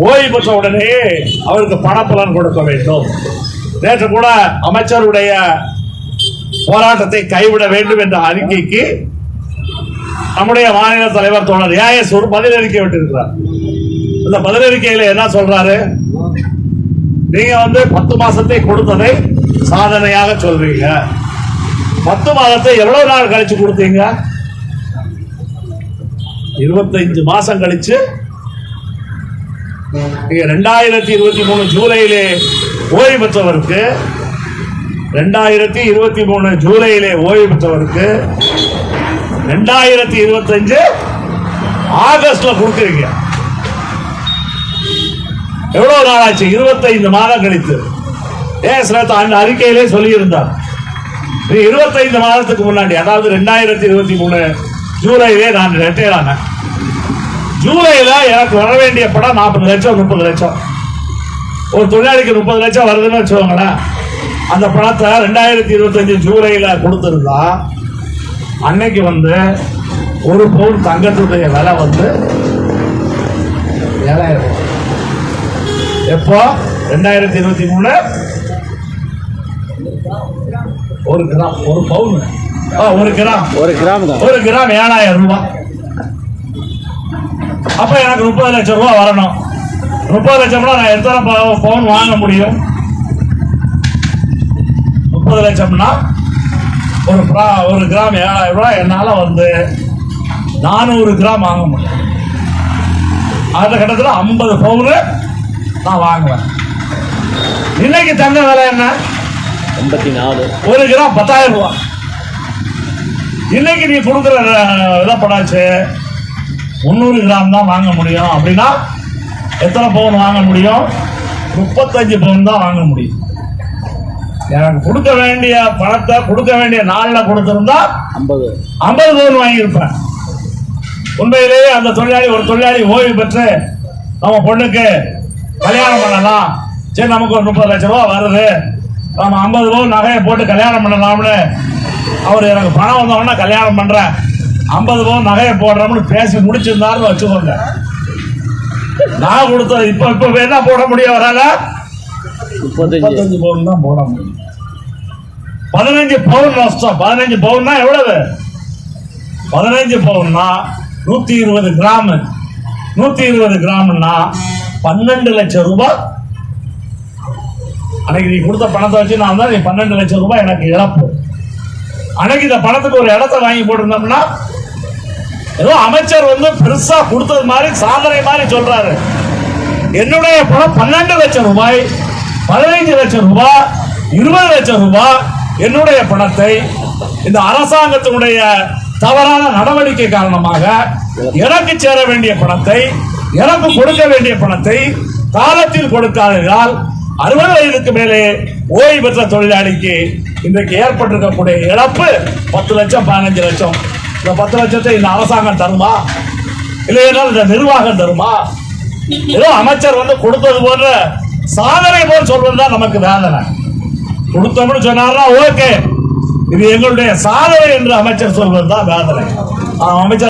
ஓய்வு பெற்ற உடனே அவருக்கு பணப்பலன் கொடுக்க வேண்டும். நேற்று கூட அமைச்சருடைய போராட்டத்தை கைவிட வேண்டும் என்ற அறிக்கைக்கு நம்முடைய மாநில தலைவர் தோழர் ஏஎஸ் ஒரு பதிலறிக்கை விட்டிருக்கிறார். அந்த பதிலறிக்கையில என்ன சொல்றாரு? நீங்க 10 மாசத்தை கொடுத்ததை சாதனையாக சொல்றீங்க. 10 மாதத்தை எவ்வளவு நாள் கழிச்சு கொடுத்தீங்க? 25 மாசம் கழிச்சு 2023 ஜூலையிலே ஓய்வு பெற்றவருக்கு 2023 ஜூலையிலே ஓய்வு பெற்றவருக்கு 2025 ஆகஸ்ட்ல கொடுக்குறீங்க. எவ்வளவு நாள் ஆச்சு? 25 மாதம் கழித்து. அந்த அறிக்கையிலே சொல்லியிருந்தார். 25 மாதத்துக்கு முன்னாடி, அதாவது 2023 ஜூலையிலே நான் ரிட்டையர் ஆனேன். ஜூலையில எனக்கு வர வேண்டிய படம் 40 லட்சம் 30 லட்சம். ஒரு தொழிலாளிக்கு 30 லட்சம் வருதுன்னு வச்சுக்கோங்களேன். அந்த பணத்தை 2025 ஜூலையில கொடுத்திருந்தா அன்னைக்கு ஒரு பவுன் தங்கத்துடைய விலை 7,000. எப்போ? 2023 ஒரு கிராம், ஒரு பவுன், ஒரு கிராம் 7,000 ரூபாய். அப்ப எனக்கு 30 லட்சம் ரூபாய் வரணும். 30 லட்சம்னா நான் எத்தனை பவுன் வாங்க முடியும்? 30 லட்சம்னா ஒரு கிராம் 7,000 ரூபாய். என்னால 400 கிராம் வாங்க முடியும். அந்த கட்டத்தில் 50 பவுன் நான் வாங்குவேன். இன்னைக்கு தங்க விலை என்ன? 84. ஒரு கிராம் 10,000 ரூபாய். இன்னைக்கு நீ கொடுக்குற விலை படாச்சு 300 கிராம் தான் வாங்க முடியும். அப்படின்னா எத்தனை பவுன் வாங்க முடியும்? 35 பவுன் தான் வாங்க முடியும். எனக்கு கொடுக்க வேண்டிய பணத்தை கொடுக்க வேண்டிய நாளில் கொடுத்திருந்தா 50 பவுன் வாங்கியிருப்பேன். உண்மையிலேயே அந்த ஒரு தொழிலாளி ஓய்வு பெற்று நம்ம பொண்ணுக்கு கல்யாணம் பண்ணலாம், சரி நமக்கு ஒரு 30 லட்சம் ரூபா வருது, நம்ம 50 பவுன் நகையை போட்டு கல்யாணம் பண்ணலாம்னு அவர் எனக்கு பணம் வந்தோடனே கல்யாணம் பண்றேன் 50 பவுன் நகையை போடுறோம்னு பேசி முடிச்சிருந்தாருன்னு வச்சுக்கோங்க. நான் கொடுத்தது இப்ப என்ன போட முடியும்? வரால 35 பவுன் தான் போட முடியும். 15 பவுன் நஷ்டம். 15 பவுன்னா எவ்வளவு? 15 பவுன்னா 120 கிராம். 120 கிராம்னா 12 லட்சம் ரூபாய். அன்னைக்கு நீ கொடுத்த பணத்தை வச்சு நான் தான் 12 லட்சம் ரூபாய் எனக்கு இழப்பு. அன்னைக்கு இந்த பணத்துக்கு ஒரு இடத்தை வாங்கி போட்டிருந்தோம்னா ஏதோ அமைச்சர் பெருசா கொடுத்தது மாதிரி சாதனை மாதிரி சொல்றாரு. என்னுடைய பணம் 12 லட்சம் ரூபாய், 15 லட்சம் ரூபாய், 20 லட்சம் ரூபாய் என்னுடைய பணத்தை இந்த அரசாங்கத்தினுடைய தவறான நடவடிக்கை காரணமாக எனக்கு சேர வேண்டிய பணத்தை, எனக்கு கொடுக்க வேண்டிய பணத்தை காலத்தில் கொடுக்காததால் 60 வயதுக்கு மேலே ஓய்வு பெற்ற தொழிலாளிக்கு இன்றைக்கு ஏற்பட்டிருக்கக்கூடிய இழப்பு 10 லட்சம் 15 லட்சம். இந்த 10 லட்சத்தை இந்த அரசாங்கம் தருமா? இல்லையா இந்த நிர்வாகம் தருமா? ஏதோ அமைச்சர் கொடுத்தது போன்ற சாதனை போல் சொல்வதுதான் நமக்கு வேதனை. கொடுத்தோம்னு சொன்னார்னா ஓகே, இது எங்களுடைய சாதனை என்று அமைச்சர் சொல்வதுதான் வேதனை. அமைச்சர்